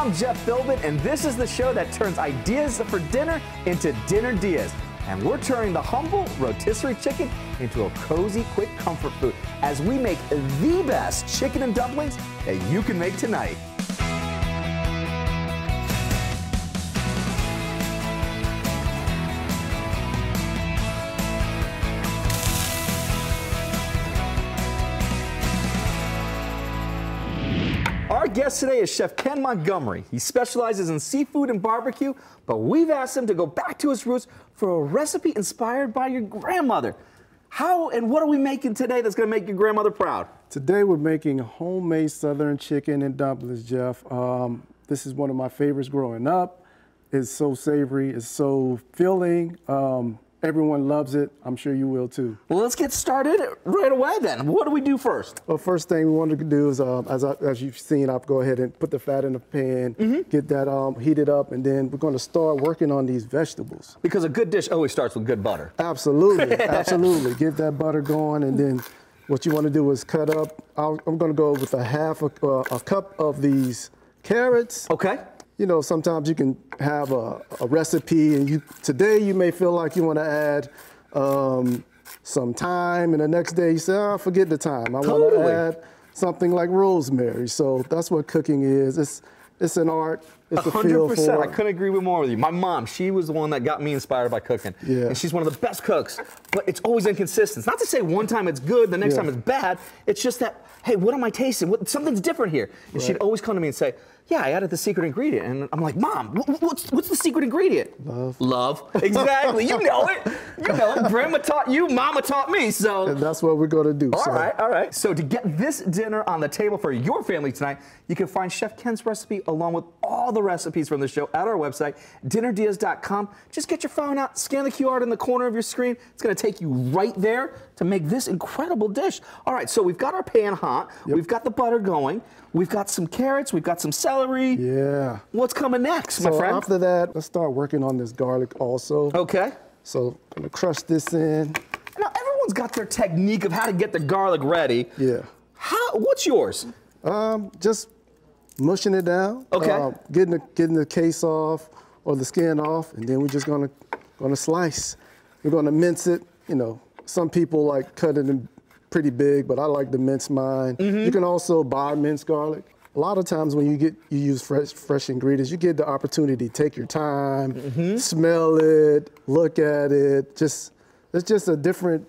I'm Jeff Philbin, and this is the show that turns ideas for dinner into dinner DeeAs. And we're turning the humble rotisserie chicken into a cozy, quick comfort food as we make the best chicken and dumplings that you can make tonight. Our guest today is Chef Ken Montgomery. He specializes in seafood and barbecue, but we've asked him to go back to his roots for a recipe inspired by your grandmother. How and what are we making today that's going to make your grandmother proud? Today we're making homemade southern chicken and dumplings, Jeff. This is one of my favorites growing up. It's so savory, it's so filling. Everyone loves it. I'm sure you will too. Well, let's get started right away then. What do we do first? Well, first thing we wanted to do is, as you've seen, I'll go ahead and put the fat in the pan, get that heated up, and then we're going to start working on these vegetables. Because a good dish always starts with good butter. Absolutely, absolutely. Get that butter going, and then what you want to do is cut up. I'm going to go with a cup of these carrots. Okay. You know, sometimes you can have a recipe, and today you may feel like you want to add some thyme, and the next day you say, oh, forget the thyme. I want to add something like rosemary. So that's what cooking is. It's an art. It's a feel for 100%. I couldn't agree more with you. My mom, she was the one that got me inspired by cooking. Yeah. And she's one of the best cooks, but it's always inconsistent. It's not to say one time it's good, the next time it's bad. It's just that, hey, what am I tasting? Something's different here. And she'd always come to me and say, yeah, I added the secret ingredient. And I'm like, Mom, what's the secret ingredient? Love. Love. Exactly. You know it. You know it. Grandma taught you, Mama taught me. So. And that's what we're going to do. All right, all right. So to get this dinner on the table for your family tonight, you can find Chef Ken's recipe along with all the recipes from the show at our website, dinnerdeas.com. Just get your phone out, scan the QR in the corner of your screen. It's going to take you right there to make this incredible dish. All right, so we've got our pan hot. Yep. We've got the butter going. We've got some carrots. We've got some celery. Yeah. What's coming next, my friend? After that, let's start working on this garlic also. Okay. So I'm going to crush this in. Now, everyone's got their technique of how to get the garlic ready. Yeah. What's yours? Just mushing it down. Okay. Getting the case off or the skin off, and then we're just gonna slice. We're gonna mince it. You know, some people like cut it in pretty big, but I like to mince mine. You can also buy minced garlic. A lot of times when you use fresh ingredients, you get the opportunity to take your time, smell it, look at it. It's just a different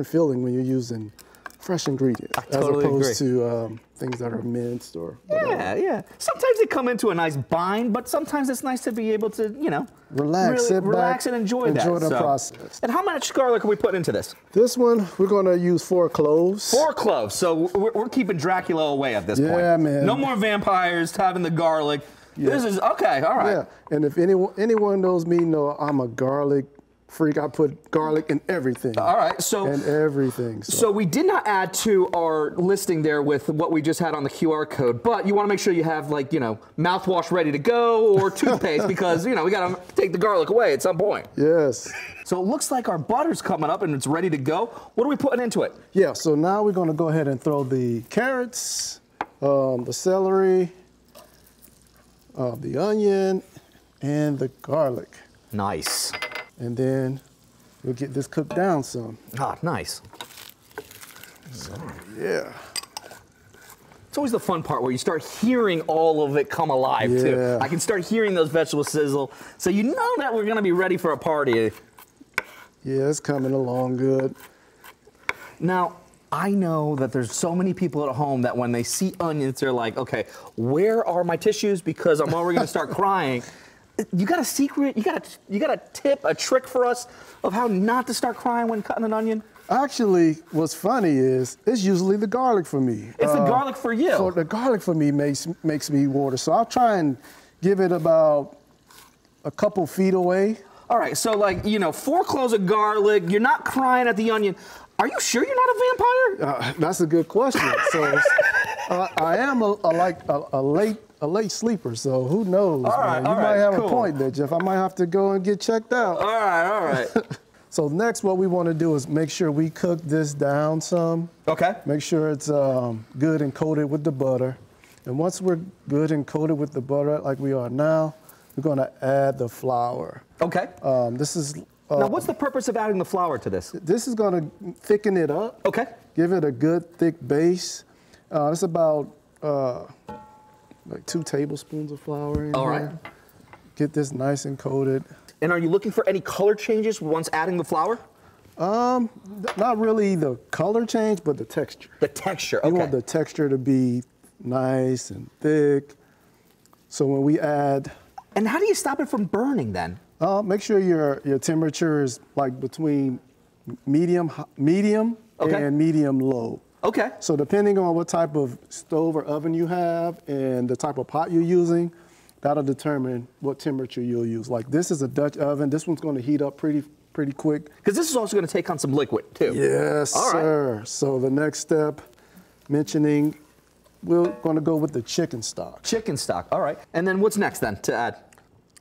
feeling when you're using fresh ingredients as opposed to things that are minced or whatever. Yeah. Sometimes they come into a nice bind, but sometimes it's nice to be able to, you know, relax, sit relax back, and enjoy the process. And how much garlic are we putting into this? This one, we're going to use 4 cloves. 4 cloves. So we're keeping Dracula away at this point. Yeah, man. No more vampires having the garlic. Yeah. This is, okay, all right. Yeah, and if anyone knows me, know I'm a garlic freak. I put garlic in everything. All right, so. And everything. So we did not add to our listing there with what we just had on the QR code, but you want to make sure you have, like, you know, mouthwash ready to go or toothpaste because, you know, we got to take the garlic away at some point. Yes. So it looks like our butter's coming up and it's ready to go. What are we putting into it? Yeah, so now we're going to go ahead and throw the carrots, the celery, the onion, and the garlic. Nice. And then we'll get this cooked down some. Ah, nice. So, yeah. It's always the fun part where you start hearing all of it come alive, too. I can start hearing those vegetables sizzle, so you know that we're going to be ready for a party. Yeah, it's coming along good. Now, I know that there's so many people at home that when they see onions, they're like, okay, where are my tissues? Because I'm already going to start crying. You got a secret? You got a tip, a trick for us of how not to start crying when cutting an onion? Actually, what's funny is it's usually the garlic for me. It's the garlic for you. So the garlic for me makes me water. So I'll try and give it about a couple feet away. All right, so like, you know, 4 cloves of garlic, you're not crying at the onion. Are you sure you're not a vampire? That's a good question. So I am a late sleeper, so who knows, man? You might have a point there, Jeff. I might have to go and get checked out. All right. So next, what we want to do is make sure we cook this down some. Okay. Make sure it's good and coated with the butter. And once we're good and coated with the butter like we are now, we're gonna add the flour. Okay. This is Now, what's the purpose of adding the flour to this? This is gonna thicken it up. Okay. Give it a good thick base. It's about like 2 tablespoons of flour in All here. right. Get this nice and coated. And are you looking for any color changes once adding the flour? Not really the color change, but the texture. The texture, okay. You want the texture to be nice and thick. So when we add... And how do you stop it from burning then? Make sure your temperature is like between medium Okay. and medium low. Okay. So depending on what type of stove or oven you have and the type of pot you're using, that'll determine what temperature you'll use. Like this is a Dutch oven. This one's going to heat up pretty quick. Because this is also going to take on some liquid too. Yes, All right. sir. So the next step, mentioning, we're going to go with the chicken stock. Chicken stock, all right. And then what's next then to add?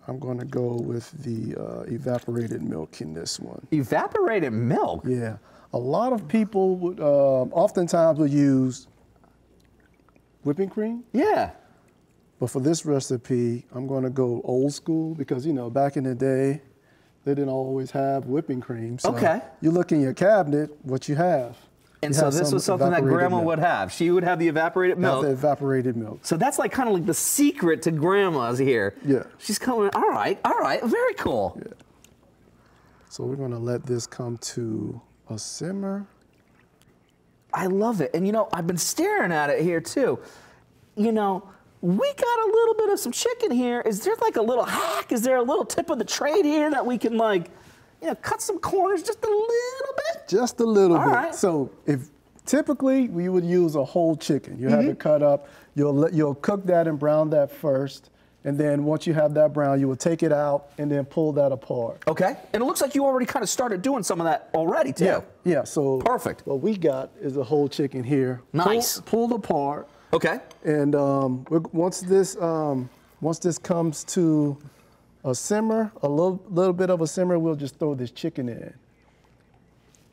I'm going to go with the evaporated milk in this one. Evaporated milk? Yeah. A lot of people would oftentimes will use whipping cream. Yeah. But for this recipe, I'm going to go old school because, you know, back in the day, they didn't always have whipping cream. So Okay. you look in your cabinet, what you have. And You so have this some was something that evaporated Grandma milk. would have. She would have the evaporated Have milk. the evaporated milk. So that's like kind of like the secret to Grandma's here. Yeah. She's coming, all right, very cool. Yeah. So we're going to let this come to a simmer. I love it. And you know, I've been staring at it here too. You know, we got a little bit of some chicken here. Is there like a little hack? Is there a little tip of the trade here that we can like, you know, cut some corners just a little bit? Just a little All bit. right. So if typically we would use a whole chicken. You have it cut up. You'll cook that and brown that first. And then once you have that brown, you will take it out and then pull that apart. Okay. And it looks like you already kind of started doing some of that already too. Yeah. Yeah. So Perfect. what we got is a whole chicken here. Nice. Pulled apart. Okay. And once this comes to a simmer, a little bit of a simmer, we'll just throw this chicken in.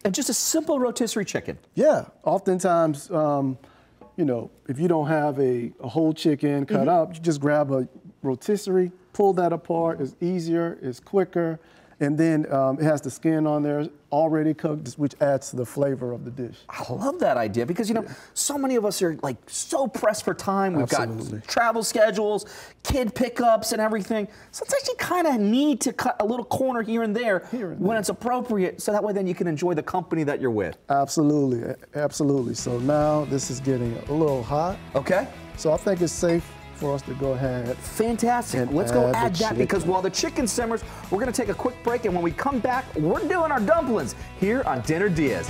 And just a simple rotisserie chicken. Yeah. Oftentimes, you know, if you don't have a whole chicken cut up, you just grab a rotisserie, pull that apart. It's easier, it's quicker, and then it has the skin on there already cooked, which adds to the flavor of the dish. I love that idea because, you know, so many of us are like so pressed for time. We've Absolutely. got travel schedules, kid pickups and everything. Sometimes you kind of need to cut a little corner here and there when it's appropriate so that way then you can enjoy the company that you're with. Absolutely, absolutely. So now this is getting a little hot. Okay. So I think it's safe for us to go ahead. Fantastic. And Let's go add the add that chicken. because while the chicken simmers, we're going to take a quick break. And when we come back, we're doing our dumplings here on Dinner DeeAs.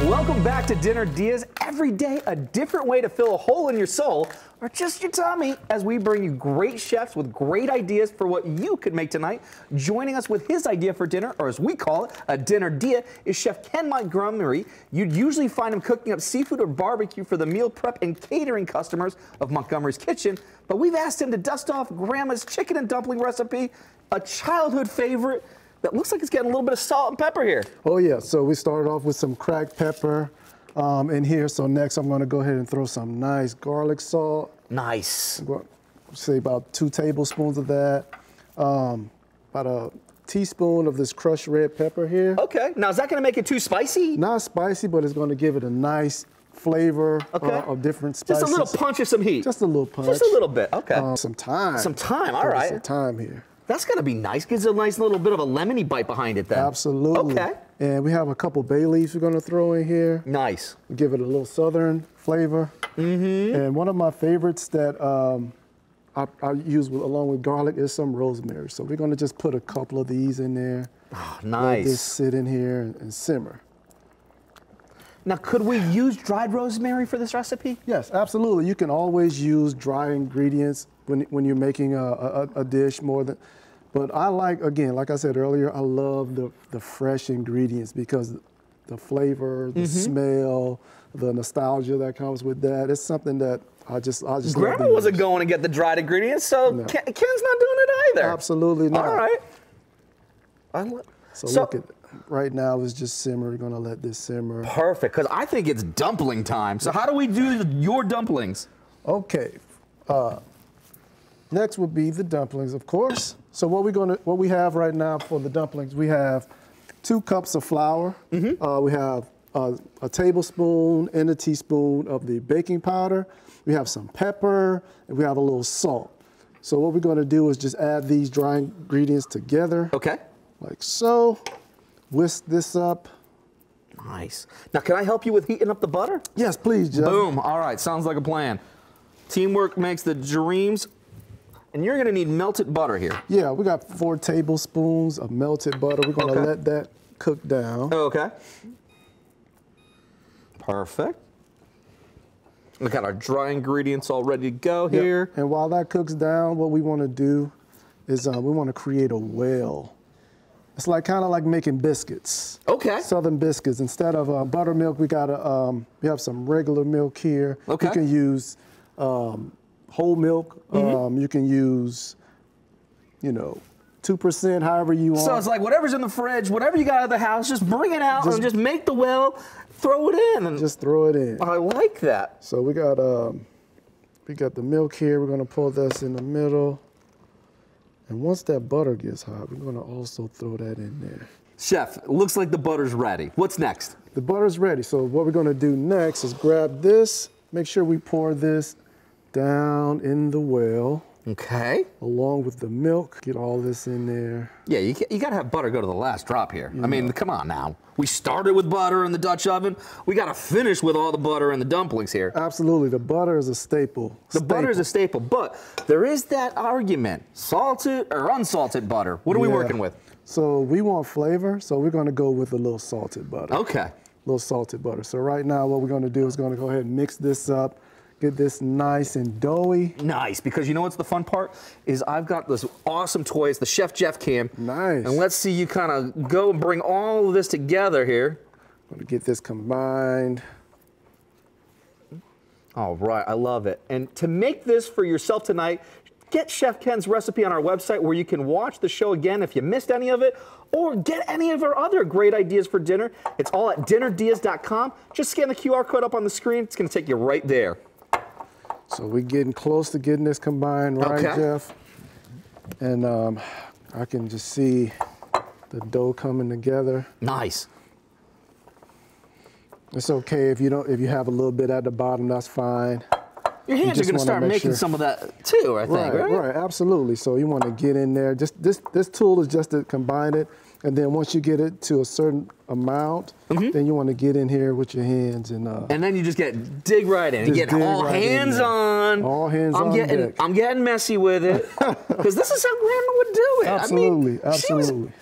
Welcome back to Dinner DeeAs. Every day, a different way to fill a hole in your soul or just your tummy as we bring you great chefs with great ideas for what you could make tonight. Joining us with his idea for dinner, or as we call it, a Dinner DeeA, is Chef Ken Montgomery. You'd usually find him cooking up seafood or barbecue for the meal prep and catering customers of Montgomery's Kitchen, but we've asked him to dust off Grandma's chicken and dumpling recipe, a childhood favorite that looks like it's getting a little bit of salt and pepper here. Oh yeah, so we started off with some cracked pepper in here. So next I'm gonna go ahead and throw some nice garlic salt. Nice. Say about 2 tablespoons of that. About a teaspoon of this crushed red pepper here. Okay, now is that gonna make it too spicy? Not spicy, but it's gonna give it a nice flavor of different spices. Just a little punch of some heat. Just a little punch. Just a little bit, okay. Some thyme. Some thyme, all right. Some thyme here. That's gonna be nice. Gives it a nice little bit of a lemony bite behind it then. Absolutely. Okay. And we have a couple bay leaves we're gonna throw in here. Nice. Give it a little southern flavor. And one of my favorites that I use along with garlic is some rosemary. So we're gonna just put a couple of these in there. Oh, Let nice. this sit in here and simmer. Now, could we use dried rosemary for this recipe? Yes, absolutely. You can always use dry ingredients when you're making a dish more than. But I like, again, like I said earlier, I love the fresh ingredients because the flavor, the smell, the nostalgia that comes with that. It's something that I just love Grandma to wasn't use. going to get the dried ingredients, so No. Ken's not doing it either. Absolutely not. All right. So look at, right now it's just simmer. We're gonna let this simmer. Perfect, because I think it's dumpling time. So how do we do your dumplings? Okay. Next would be the dumplings, of course. So what we have right now for the dumplings, we have 2 cups of flour. We have a tablespoon and a teaspoon of the baking powder. We have some pepper, and we have a little salt. So what we're going to do is just add these dry ingredients together. Okay. Like so. Whisk this up. Nice. Now, can I help you with heating up the butter? Yes, please, Jeff. Boom. All right. Sounds like a plan. Teamwork makes the dreams. And you're going to need melted butter here. Yeah, we got 4 tablespoons of melted butter. We're going to let that cook down. Okay. Perfect. We got our dry ingredients all ready to go here. And while that cooks down, what we want to do is we want to create a well. It's like kind of like making biscuits. Okay. Southern biscuits. Instead of buttermilk, we have some regular milk here. Okay. You can use whole milk. You can use, 2%, however you want. So it's like whatever's in the fridge, whatever you got out of the house, just bring it out and just make the well, throw it in. And just throw it in. I like that. So we got the milk here. We're gonna pour this in the middle. And once that butter gets hot, we're gonna also throw that in there. Chef, it looks like the butter's ready. What's next? The butter's ready. So what we're gonna do next is grab this, make sure we pour this down in the well. Okay. Along with the milk, get all this in there. Yeah, you got to have butter go to the last drop here. I mean, come on now. We started with butter in the Dutch oven. We got to finish with all the butter in the dumplings here. Absolutely, the butter is a staple. Butter is a staple, but there is that argument, salted or unsalted butter. What are we working with? So we want flavor, so we're gonna go with a little salted butter. Okay. A little salted butter. So right now what we're gonna do is gonna go ahead and mix this up. Get this nice and doughy. Nice, because you know what's the fun part? Is I've got this awesome toy. It's the Chef Jeff cam. Nice. And let's see you kind of go and bring all of this together here. Gonna get this combined. All right, I love it. And to make this for yourself tonight, get Chef Ken's recipe on our website where you can watch the show again if you missed any of it, or get any of our other great ideas for dinner. It's all at dinnerdeas.com. Just scan the QR code up on the screen. It's gonna take you right there. So we're getting close to getting this combined, right, Jeff? And I can just see the dough coming together. Nice. It's okay if you have a little bit at the bottom, that's fine. Your hands are going to start making some of that too, I think, right? Right, absolutely. So you want to get in there. Just this tool is just to combine it, and then once you get it to a certain amount, then you want to get in here with your hands and then you just dig right in and get all hands on. All hands on deck. I'm getting messy with it because this is how Grandma would do it. Absolutely, I mean, absolutely.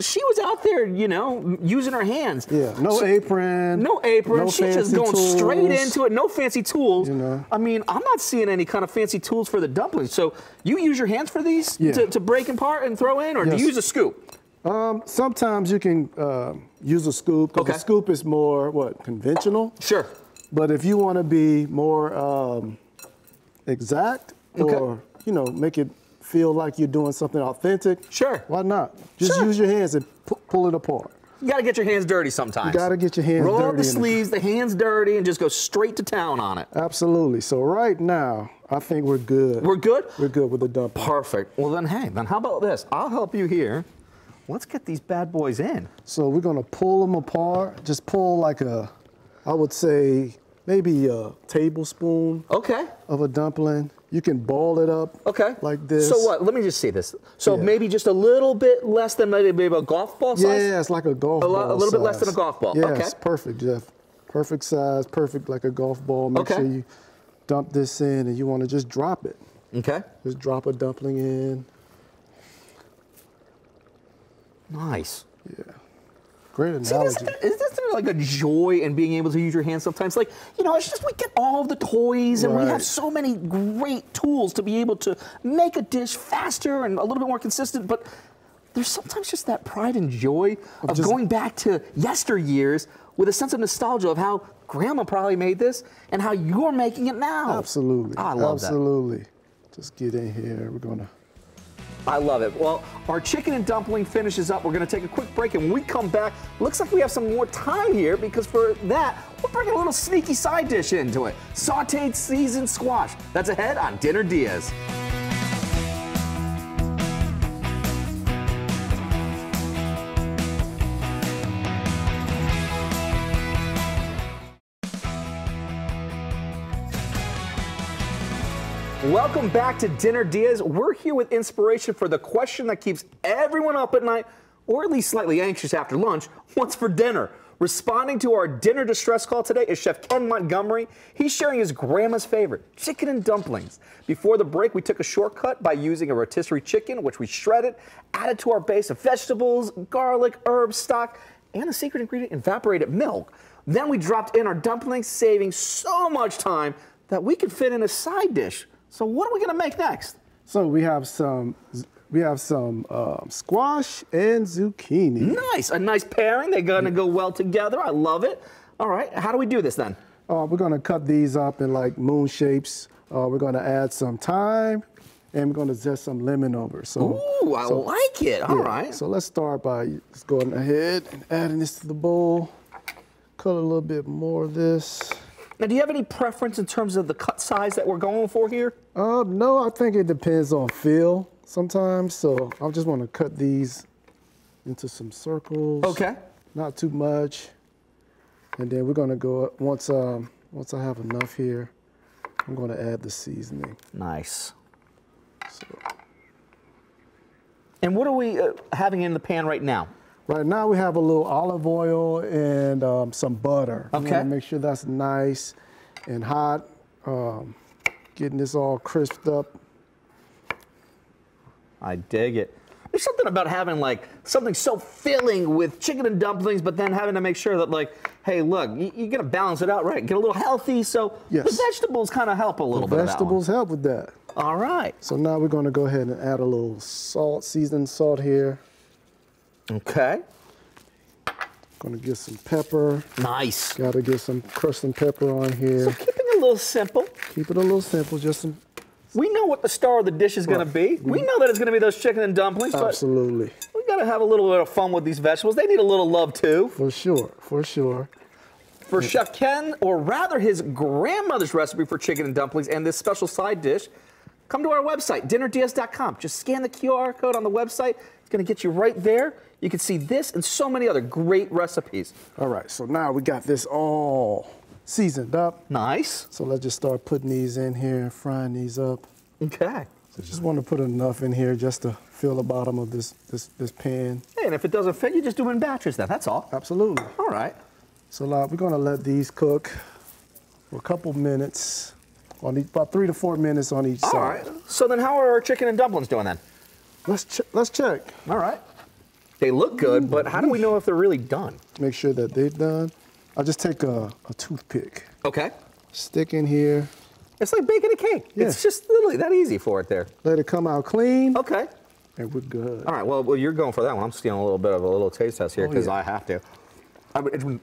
She was out there, using her hands. Yeah, no apron. No apron. She's just going straight into it. No fancy tools. I mean, I'm not seeing any kind of fancy tools for the dumplings. So you use your hands for these to break apart and throw in, or do you use a scoop? Sometimes you can use a scoop, because the scoop is more, conventional? Sure. But if you want to be more exact, or, make it feel like you're doing something authentic, sure. Why not? Just use your hands and pull it apart. You got to get your hands dirty sometimes. You got to get your hands dirty. Roll up the sleeves, the hands dirty, and just go straight to town on it. Absolutely. So right now, I think we're good. We're good? We're good with the dumpling. Perfect. Well, then how about this? I'll help you here. Let's get these bad boys in. So we're going to pull them apart. Just pull like I would say, maybe a tablespoon of a dumpling. You can ball it up like this. So what? Let me just see this. So maybe just a little bit less than maybe a golf ball size? Yeah, it's like a golf ball A little bit less than a golf ball. Yes, perfect, Jeff. Perfect size, perfect like a golf ball. Make sure you dump this in, and you want to just drop it. Okay. Just drop a dumpling in. Nice. Yeah. Great analogy. See, isn't there like a joy in being able to use your hands sometimes? Like, it's just we get all of the toys and we have so many great tools to be able to make a dish faster and a little bit more consistent, but there's sometimes just that pride and joy of going back to yesteryears with a sense of nostalgia of how Grandma probably made this and how you're making it now. Absolutely. Oh, I love that. Absolutely. Just get in here. We're gonna. I love it. Well, our chicken and dumpling finishes up. We're going to take a quick break, and when we come back, looks like we have some more time here because for that, we're bringing a little sneaky side dish into it. Sauteed seasoned squash. That's ahead on Dinner Diaz. Welcome back to Dinner Diaz. We're here with inspiration for the question that keeps everyone up at night, or at least slightly anxious after lunch. What's for dinner? Responding to our dinner distress call today is Chef Ken Montgomery. He's sharing his grandma's favorite, chicken and dumplings. Before the break, we took a shortcut by using a rotisserie chicken, which we shredded, added to our base of vegetables, garlic, herbs, stock, and the secret ingredient, evaporated milk. Then we dropped in our dumplings, saving so much time that we could fit in a side dish. So what are we gonna make next? So we have some squash and zucchini. Nice, a nice pairing. They're gonna go well together. I love it. All right, how do we do this then? We're gonna cut these up in like moon shapes. We're gonna add some thyme, and we're gonna zest some lemon over. So, ooh, I like it. All right. So let's start by just going ahead and adding this to the bowl. Cut a little bit more of this. Now, do you have any preference in terms of the cut size that we're going for here? No, I think it depends on feel sometimes. So I just want to cut these into some circles. Okay. Not too much. And then we're gonna go, once I have enough here, I'm gonna add the seasoning. Nice. So. And what are we having in the pan right now? Right now we have a little olive oil and some butter. Okay. We want to make sure that's nice and hot. Getting this all crisped up. I dig it. There's something about having like something so filling with chicken and dumplings, but then having to make sure that like, hey, look, you got to balance it out right. Get a little healthy, so yes. The vegetables kind of help a little bit. Vegetables help with that. All right. So now we're going to go ahead and add a little salt, seasoned salt here. Okay. Gonna get some pepper. Nice. Gotta get some crushed pepper on here. So keeping it a little simple. Keep it a little simple, just some. We know what the star of the dish is gonna be. We know that it's gonna be those chicken and dumplings. Absolutely. But we gotta have a little bit of fun with these vegetables. They need a little love too. For sure, for sure. For Chef Ken, or rather his grandmother's recipe for chicken and dumplings and this special side dish, come to our website, dinnerdiaz.com. Just scan the QR code on the website. It's gonna get you right there. You can see this and so many other great recipes. All right, so now we got this all seasoned up. Nice. So let's just start putting these in here, frying these up. Okay. So just want to put enough in here just to fill the bottom of this pan. Hey, and if it doesn't fit, you just do it in batches then, that's all. Absolutely. All right. So now we're gonna let these cook for a couple minutes, on each, about 3 to 4 minutes on each side. All right. So then how are our chicken and dumplings doing then? Let's check. All right. They look good, but how do we know if they're really done? Make sure that they've done. I'll just take a toothpick. Okay. Stick in here. It's like baking a cake. Yeah. It's just literally that easy for it there. Let it come out clean. Okay. And we're good. All right, well, you're going for that one. I'm stealing a little bit of a little taste test here because yeah. I have to. It's been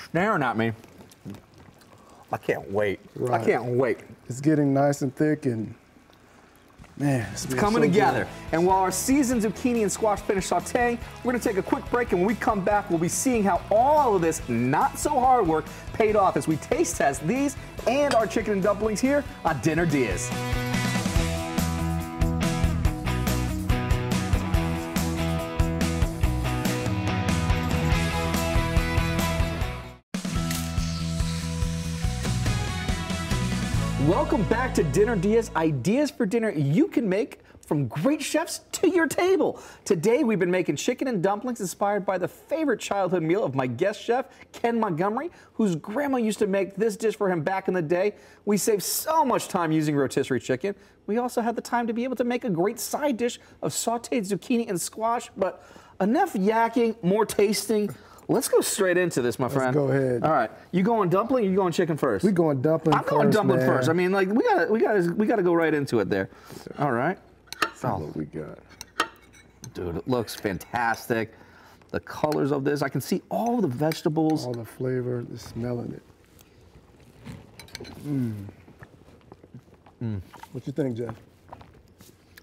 staring at me. I can't wait. Right. I can't wait. It's getting nice and thick and man, it's Coming together. And while our seasoned zucchini and squash finish sauteing, we're gonna take a quick break, and when we come back, we'll be seeing how all of this not so hard work paid off as we taste test these and our chicken and dumplings here on Dinner Diaz. Welcome back to Dinner Diaz, ideas for dinner you can make from great chefs to your table. Today we've been making chicken and dumplings inspired by the favorite childhood meal of my guest chef, Ken Montgomery, whose grandma used to make this dish for him back in the day. We saved so much time using rotisserie chicken. We also had the time to be able to make a great side dish of sauteed zucchini and squash, but enough yakking, more tasting. Let's go straight into this, my friend. Let's go ahead. All right, you going dumpling or you going chicken first? We going dumpling I'm first, going dumpling man. first. I mean, like we gotta go right into it there. All right. See what we got. Dude, it looks fantastic. The colors of this, I can see all the vegetables. All the flavor, the smelling it. What you think, Jeff?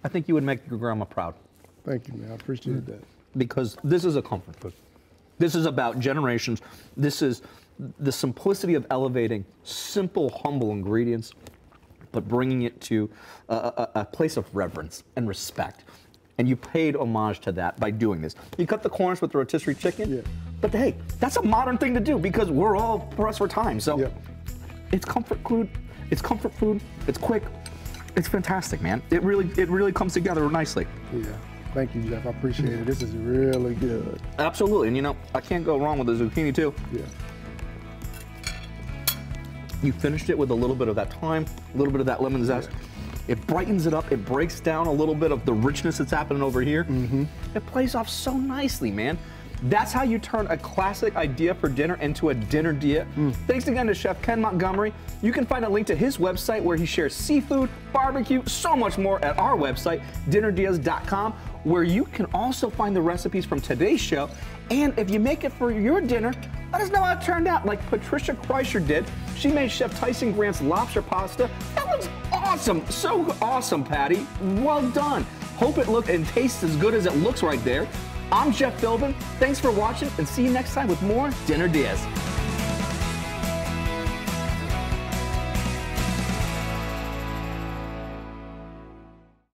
I think you would make your grandma proud. Thank you, man. I appreciate that. Because this is a comfort food. This is about generations. This is the simplicity of elevating simple, humble ingredients, but bringing it to a place of reverence and respect. And you paid homage to that by doing this. You cut the corners with the rotisserie chicken, Yeah. but hey, that's a modern thing to do because we're all pressed for time. So Yeah. it's comfort food. It's comfort food. It's quick. It's fantastic, man. It really comes together nicely. Yeah. Thank you, Jeff. I appreciate it. This is really good. Absolutely, and you know, I can't go wrong with the zucchini too. Yeah. You finished it with a little bit of that thyme, a little bit of that lemon zest. Yeah. It brightens it up. It breaks down a little bit of the richness that's happening over here. It plays off so nicely, man. That's how you turn a classic idea for dinner into a dinner dia. Thanks again to Chef Ken Montgomery. You can find a link to his website where he shares seafood, barbecue, so much more at our website, dinnerdias.com, where you can also find the recipes from today's show. And if you make it for your dinner, let us know how it turned out, like Patricia Kreischer did. She made Chef Tyson Grant's lobster pasta. That looks awesome. So awesome, Patty. Well done. Hope it looked and tastes as good as it looks right there. I'm Jeff Philbin. Thanks for watching, and see you next time with more Dinner Dias.